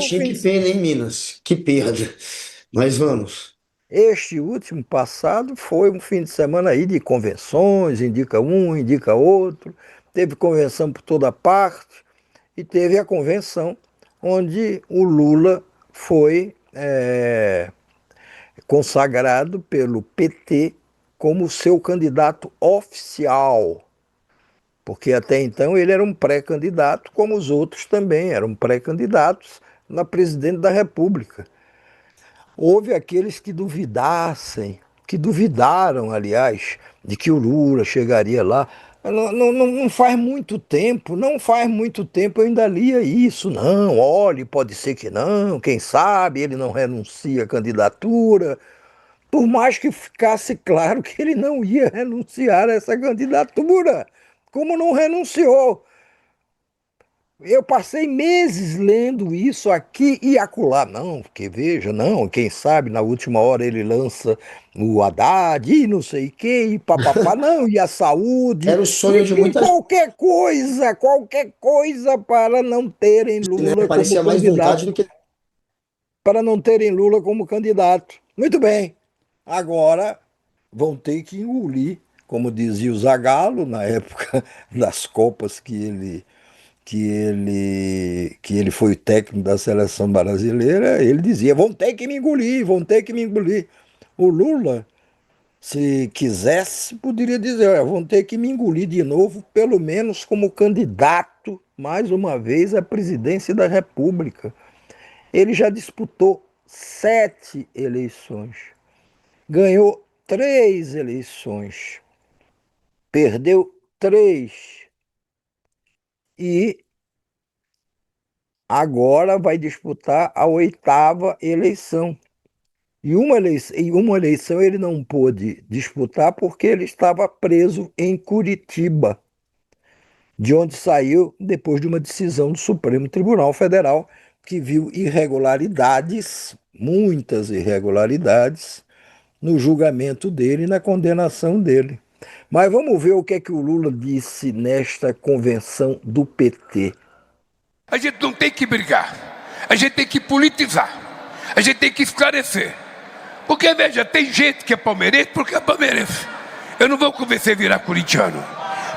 um Valentim, que fim, pena, em Minas. Que perda. Mas vamos. este último passado foi um fim de semana aí de convenções, indica um, indica outro, teve convenção por toda parte e teve a convenção onde o Lula foi consagrado pelo PT como seu candidato oficial, porque até então ele era um pré-candidato, como os outros também eram pré-candidatos na presidente da República. Houve aqueles que duvidassem, que duvidaram, aliás, de que o Lula chegaria lá. Não faz muito tempo, não faz muito tempo eu ainda lia isso. Não, olhe, pode ser que não, quem sabe ele não renuncia à candidatura. Por mais que ficasse claro que ele não ia renunciar a essa candidatura, como não renunciou. Eu passei meses lendo isso aqui e acolá. Não, porque veja, não, quem sabe na última hora ele lança o Haddad e não sei o quê, e papapá, não, e a saúde, Era o sonho de enfim, muita gente, qualquer coisa para não terem né? Lula como Parecia mais candidato, vontade do que. para não terem Lula como candidato. Muito bem, agora vão ter que engolir, como dizia o Zagallo na época das Copas que ele foi o técnico da seleção brasileira, ele dizia: vão ter que me engolir, vão ter que me engolir. O Lula, se quisesse, poderia dizer: olha, vão ter que me engolir de novo, pelo menos como candidato, mais uma vez, à presidência da República. Ele já disputou 7 eleições, ganhou 3 eleições, perdeu 3 e agora vai disputar a 8ª eleição. E uma eleição ele não pôde disputar porque ele estava preso em Curitiba, de onde saiu depois de uma decisão do Supremo Tribunal Federal que viu irregularidades, muitas irregularidades, no julgamento dele e na condenação dele. Mas vamos ver o que é que o Lula disse nesta convenção do PT. A gente não tem que brigar, a gente tem que politizar, a gente tem que esclarecer. Porque, veja, tem gente que é palmeirense porque é palmeirense. Eu não vou convencer a virar corintiano.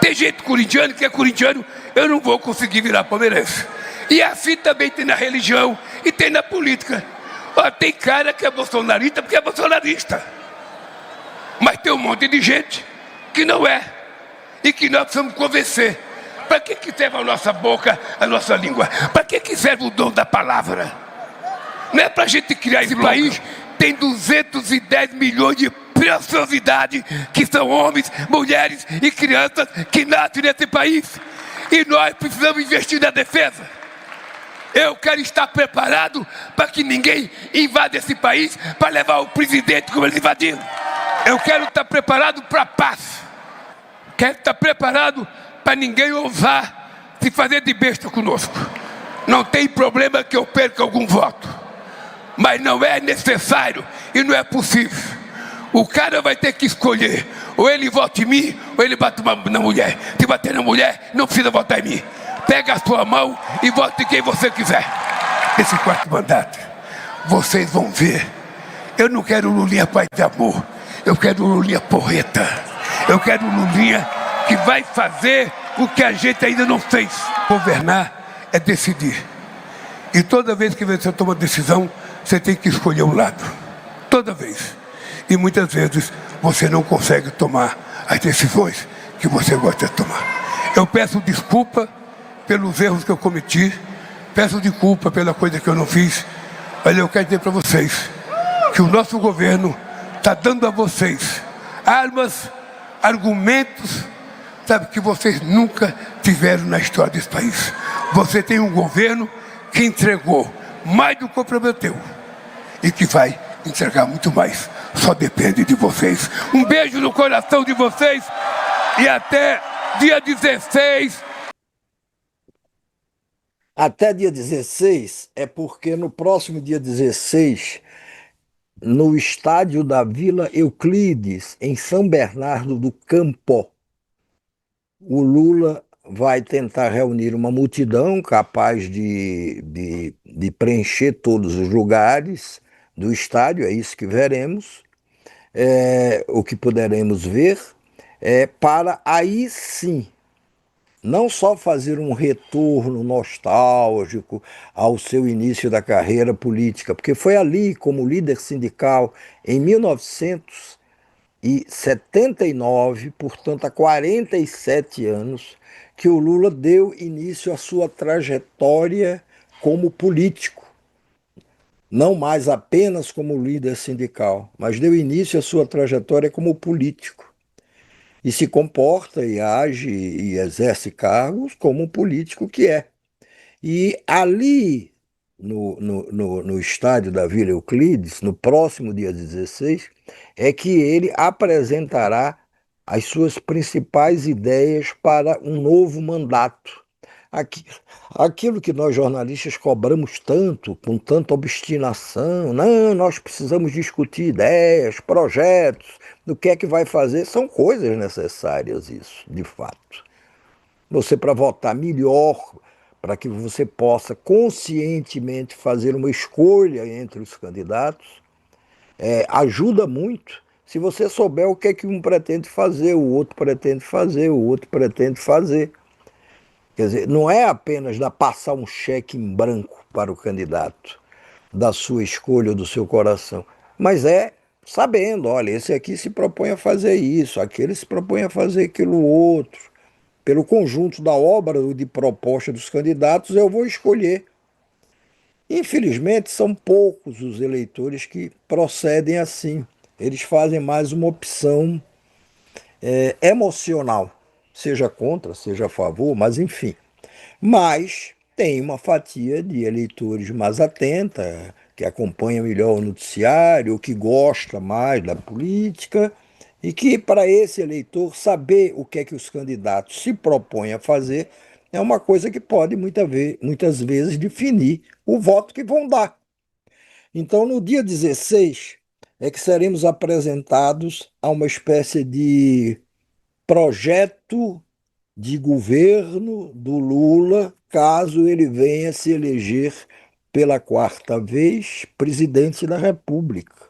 Tem gente corintiano que é corintiano, eu não vou conseguir virar palmeirense. E assim também tem na religião e tem na política. Ó, tem cara que é bolsonarista porque é bolsonarista. Mas tem um monte de gente que não é. E que nós precisamos convencer. Para que serve a nossa boca, a nossa língua? Para que serve o dom da palavra? Não é para a gente criar esse país. Tem 210 milhões de preciosidade, que são homens, mulheres e crianças que nascem nesse país. E nós precisamos investir na defesa. Eu quero estar preparado para que ninguém invada esse país para levar o presidente como eles invadiram. Eu quero estar preparado para a paz. Quero estar preparado para ninguém ousar se fazer de besta conosco. Não tem problema que eu perca algum voto. Mas não é necessário e não é possível. O cara vai ter que escolher: ou ele vota em mim, ou ele bate na mulher. Se bater na mulher, não precisa votar em mim. Pega a sua mão e vote em quem você quiser. Esse 4º mandato, vocês vão ver. Eu não quero Lulinha pai de amor. Eu quero Lulinha porreta. Eu quero Lulinha que vai fazer o que a gente ainda não fez. Governar é decidir. E toda vez que você toma decisão, você tem que escolher um lado. Toda vez. E muitas vezes você não consegue tomar as decisões que você gosta de tomar. Eu peço desculpa pelos erros que eu cometi. Peço desculpa pela coisa que eu não fiz. Mas eu quero dizer para vocês que o nosso governo está dando a vocês armas, argumentos, sabe, que vocês nunca tiveram na história desse país. Você tem um governo que entregou mais do que prometeu e que vai entregar muito mais. Só depende de vocês. Um beijo no coração de vocês e até dia 16. Até dia 16 é porque no próximo dia 16, no estádio da Vila Euclides, em São Bernardo do Campo, o Lula vai tentar reunir uma multidão capaz de preencher todos os lugares do estádio, é isso que veremos, o que poderemos ver, para aí sim não só fazer um retorno nostálgico ao seu início da carreira política, porque foi ali, como líder sindical, em 1979, portanto há 47 anos, que o Lula deu início à sua trajetória como político. Não mais apenas como líder sindical, mas deu início à sua trajetória como político. E se comporta e age e exerce cargos como um político que é. E ali, no estádio da Vila Euclides, no próximo dia 16, é que ele apresentará as suas principais ideias para um novo mandato. Aqui, aquilo que nós jornalistas cobramos tanto, com tanta obstinação, não, nós precisamos discutir ideias, projetos, do que é que vai fazer, são coisas necessárias isso, de fato. Você, para votar melhor, para que você possa conscientemente fazer uma escolha entre os candidatos, ajuda muito se você souber o que é que um pretende fazer, o outro pretende fazer, o outro pretende fazer. Quer dizer, não é apenas dar passar um cheque em branco para o candidato da sua escolha ou do seu coração, mas é sabendo, olha, esse aqui se propõe a fazer isso, aquele se propõe a fazer aquilo outro. Pelo conjunto da obra ou de proposta dos candidatos, eu vou escolher. Infelizmente, são poucos os eleitores que procedem assim. Eles fazem mais uma opção emocional, seja contra, seja a favor, mas enfim. Mas tem uma fatia de eleitores mais atenta, que acompanha melhor o noticiário, que gosta mais da política, e que, para esse eleitor, saber o que é que os candidatos se propõem a fazer é uma coisa que pode muitas vezes definir o voto que vão dar. Então, no dia 16, é que seremos apresentados a uma espécie de projeto de governo do Lula, caso ele venha se eleger pela quarta vez presidente da República.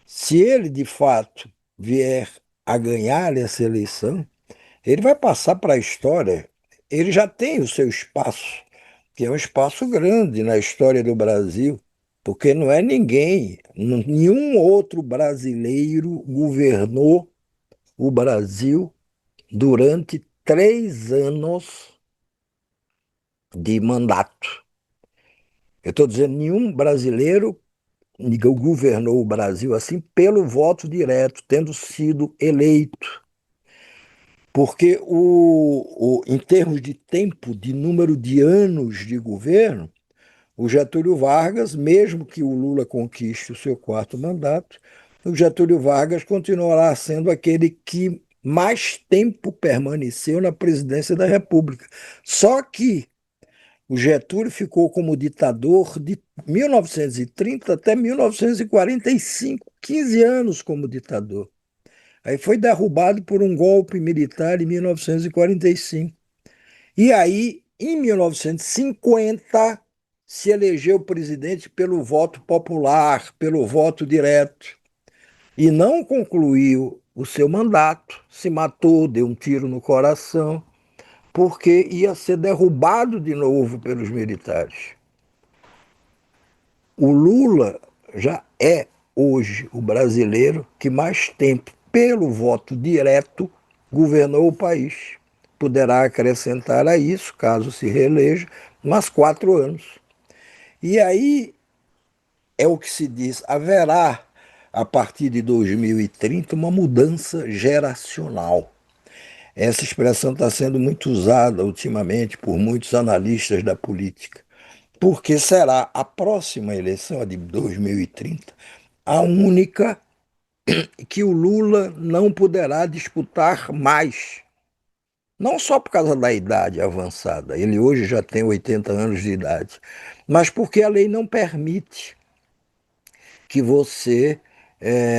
Se ele, de fato, vier a ganhar essa eleição, ele vai passar para a história. Ele já tem o seu espaço, que é um espaço grande na história do Brasil, porque não é ninguém, nenhum outro brasileiro governou o Brasil durante 3 anos de mandato. Eu estou dizendo, nenhum brasileiro governou o Brasil assim pelo voto direto, tendo sido eleito. Porque, em termos de tempo, de número de anos de governo, o Getúlio Vargas, mesmo que o Lula conquiste o seu quarto mandato, o Getúlio Vargas continuará sendo aquele que mais tempo permaneceu na presidência da República. Só que o Getúlio ficou como ditador de 1930 até 1945, 15 anos como ditador. Aí foi derrubado por um golpe militar em 1945. E aí, em 1950, se elegeu presidente pelo voto popular, pelo voto direto. E não concluiu o seu mandato, se matou, deu um tiro no coração, porque ia ser derrubado de novo pelos militares. O Lula já é hoje o brasileiro que mais tempo, pelo voto direto, governou o país. Poderá acrescentar a isso, caso se reeleja, mais 4 anos. E aí é o que se diz, haverá, a partir de 2030, uma mudança geracional. Essa expressão está sendo muito usada ultimamente por muitos analistas da política, porque será a próxima eleição, a de 2030, a única que o Lula não poderá disputar mais. Não só por causa da idade avançada, ele hoje já tem 80 anos de idade, mas porque a lei não permite que você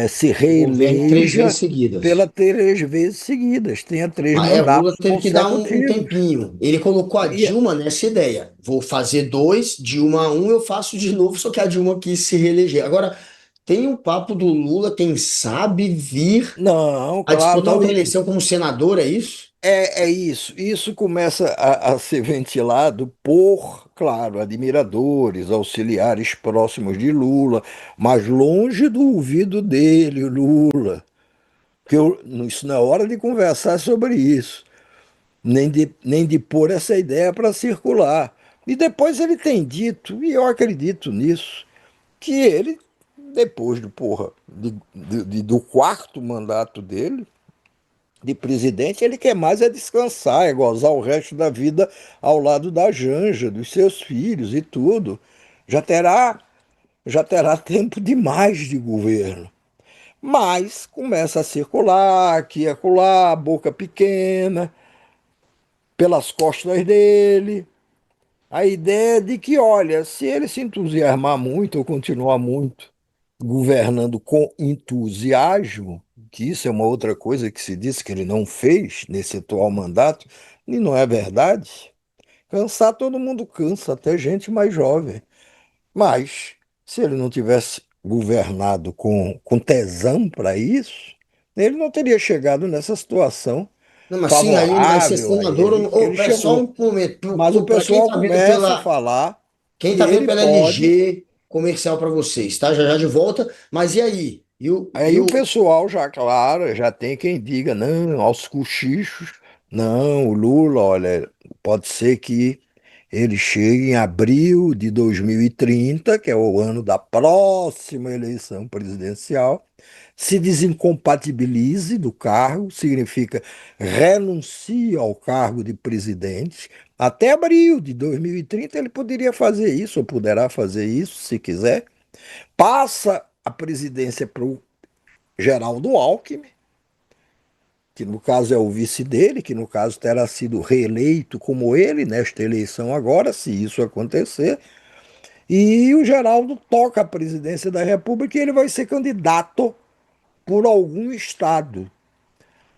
se o governo 3 vezes reeleja pela seguidas. 3 vezes seguidas, tenha três O Lula mandatos teve que dar um consecutivos. tempinho. Ele colocou a E Dilma nessa ideia. Vou fazer dois, Dilma um, eu faço de novo, só que a Dilma quis se reeleger. Agora, tem um papo do Lula, quem sabe, vir não, a claro, disputar não. uma eleição como senador, é isso? É isso. Isso começa a ser ventilado por, claro, admiradores, auxiliares próximos de Lula, mas longe do ouvido dele, Lula. Isso não é hora de conversar sobre isso, nem de pôr essa ideia para circular. E depois ele tem dito, e eu acredito nisso, que ele, depois do quarto mandato dele, de presidente, ele quer mais é descansar, é gozar o resto da vida ao lado da Janja, dos seus filhos e tudo. Já terá, já terá tempo demais de governo. Mas começa a circular aqui e acolá, boca pequena, pelas costas dele, a ideia de que, olha, se ele se entusiasmar muito ou continuar muito governando com entusiasmo, que isso é uma outra coisa que se diz que ele não fez nesse atual mandato, e não é verdade. Cansar todo mundo cansa, até gente mais jovem. Mas se ele não tivesse governado com tesão para isso, ele não teria chegado nessa situação Não, mas sim, aí ele vai ser favorável a senador. ele que ele É só chegou. um momento. Mas o Para quem pessoal está vendo começa a pela, falar quem que tá vendo ele pela pode. LG comercial para vocês, tá? Já já de volta. Mas e aí? Aí o pessoal já, claro, já tem quem diga, não, aos cochichos, não, o Lula, olha, pode ser que ele chegue em abril de 2030, que é o ano da próxima eleição presidencial, se desincompatibilize do cargo, significa renuncie ao cargo de presidente. Até abril de 2030 ele poderia fazer isso, ou poderá fazer isso, se quiser. Passa a presidência para o Geraldo Alckmin, que no caso é o vice dele, que no caso terá sido reeleito como ele nesta eleição agora, se isso acontecer. E o Geraldo toca a presidência da República e ele vai ser candidato por algum estado.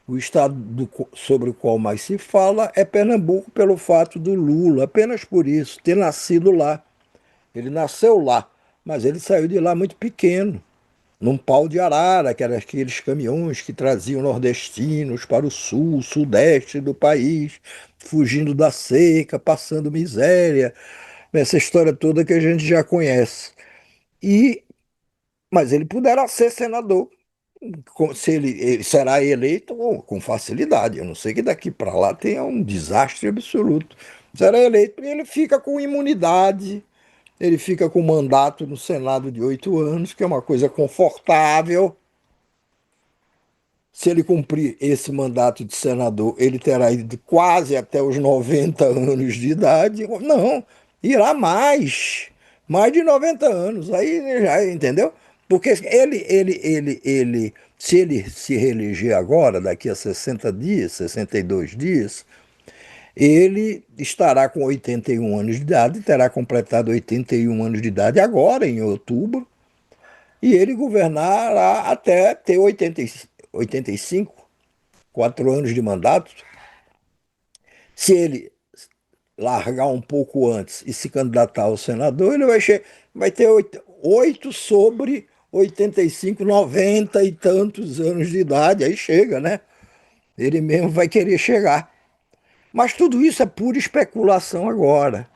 O estado sobre o qual mais se fala é Pernambuco, pelo fato do Lula, apenas por isso, ter nascido lá. Ele nasceu lá, mas ele saiu de lá muito pequeno, num pau de arara, que eram aqueles caminhões que traziam nordestinos para o sul, sudeste do país, fugindo da seca, passando miséria, essa história toda que a gente já conhece. E, mas ele poderá ser senador, se ele será eleito com facilidade. Eu não sei que daqui para lá tenha um desastre absoluto. Será eleito e ele fica com imunidade, ele fica com mandato no Senado de 8 anos, que é uma coisa confortável. Se ele cumprir esse mandato de senador, ele terá ido quase até os 90 anos de idade. Não, irá mais de 90 anos. Aí já entendeu? Porque se ele se reeleger agora, daqui a 60 dias, 62 dias, ele estará com 81 anos de idade, terá completado 81 anos de idade agora, em outubro, e ele governará até ter 85, 4 anos de mandato. Se ele largar um pouco antes e se candidatar ao senador, ele vai ter 8 sobre 85, 90 e tantos anos de idade. Aí chega, né? Ele mesmo vai querer chegar. Mas tudo isso é pura especulação agora.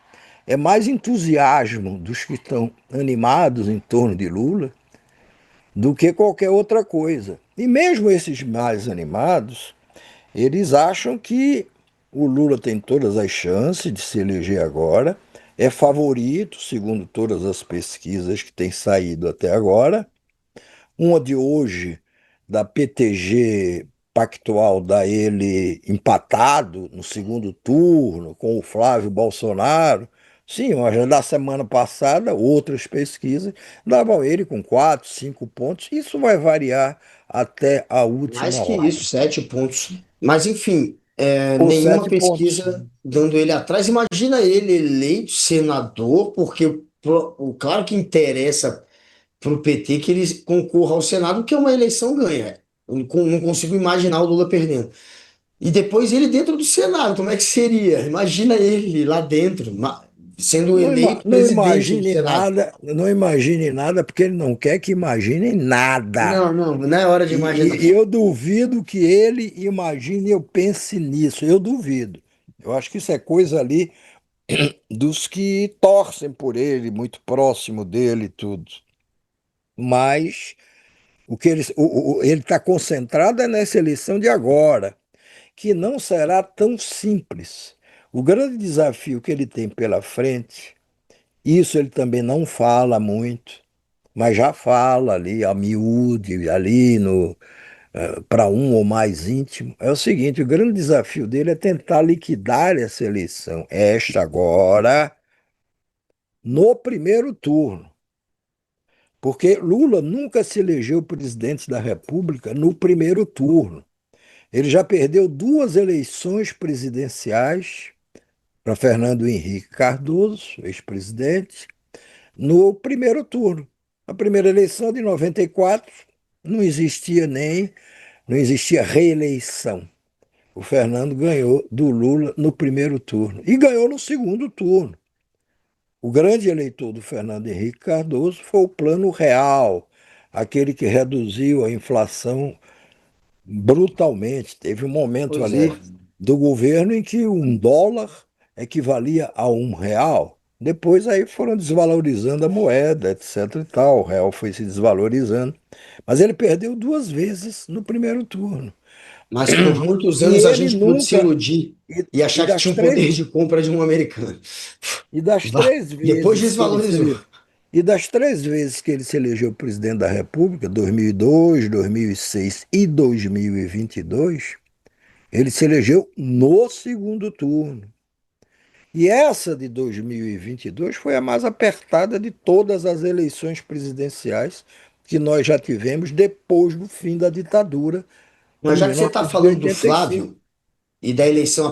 É mais entusiasmo dos que estão animados em torno de Lula do que qualquer outra coisa. E mesmo esses mais animados, eles acham que o Lula tem todas as chances de se eleger agora, é favorito, segundo todas as pesquisas que têm saído até agora. Uma de hoje, da PTG Pactual, dá ele empatado no segundo turno com o Flávio Bolsonaro. Sim, mas da semana passada, outras pesquisas davam ele com 4, 5 pontos. Isso vai variar até a Mais última que hora. isso, 7 pontos. Mas, enfim, Ou nenhuma 7 pontos. pesquisa dando ele atrás. Imagina ele eleito senador, porque claro que interessa para o PT que ele concorra ao Senado, que é uma eleição ganha. Eu não consigo imaginar o Lula perdendo. E depois ele dentro do Senado, como é que seria? Imagina ele lá dentro, sendo eleito Não presidente do imagine Senado. nada, não imagine nada, porque ele não quer que imagine nada. Não, não, não é hora de imaginar. E eu duvido que ele imagine, eu pense nisso. Eu duvido. Eu acho que isso é coisa ali dos que torcem por ele, muito próximo dele e tudo. Mas o que ele está concentrado é nessa eleição de agora, que não será tão simples. O grande desafio que ele tem pela frente, isso ele também não fala muito, mas já fala ali a miúde, ali no para um ou mais íntimo, é o seguinte: o grande desafio dele é tentar liquidar essa eleição, esta agora, no primeiro turno. Porque Lula nunca se elegeu presidente da República no primeiro turno. Ele já perdeu duas eleições presidenciais para Fernando Henrique Cardoso, ex-presidente, no primeiro turno. A primeira eleição de 94 não existia não existia reeleição. O Fernando ganhou do Lula no primeiro turno e ganhou no segundo turno. O grande eleitor do Fernando Henrique Cardoso foi o Plano Real, aquele que reduziu a inflação brutalmente. Teve um momento Pois é. ali do governo em que um dólar equivalia a um real. Depois aí foram desvalorizando a moeda, etc e tal. O real foi se desvalorizando. Mas ele perdeu duas vezes no primeiro turno. Mas por muitos E anos a ele gente pôde se nunca. iludir E, e e achar que das tinha um poder três de compra de um americano. E das três Depois vezes que ele se desvalorizou. ele... E das três vezes que ele se elegeu presidente da República, 2002, 2006 e 2022, ele se elegeu no segundo turno. E essa de 2022 foi a mais apertada de todas as eleições presidenciais que nós já tivemos depois do fim da ditadura Mas em já que você está falando do 1985. Flávio e da eleição